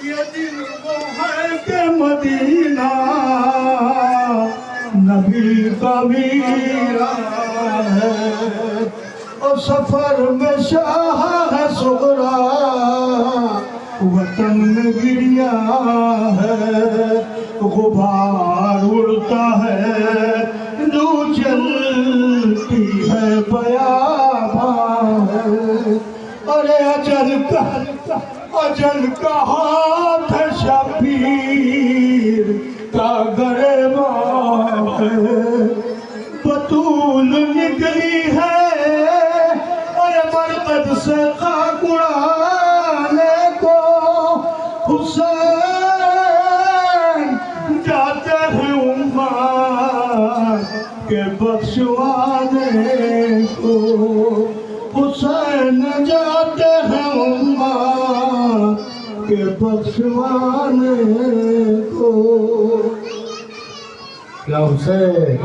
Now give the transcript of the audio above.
یہ دل وہ ہے کہ مدینہ نبی کا ویران ہے، اور سفر میں شاہ ہے صغرا، وطن میں گریا ہے، غبار اڑتا ہے جو چلتی ہے بیاباں ہے، ارے اجل کا ہاتھ ہے شبیر کا گریباں ہے، بطول نکلی ہے اور مرقد سے خاک اڑانے کو، حسین جاتے ہیں امت کے بخشوانے کو، حسین جاتے ہیں امت کے بخشوانے کو۔ کیا حسین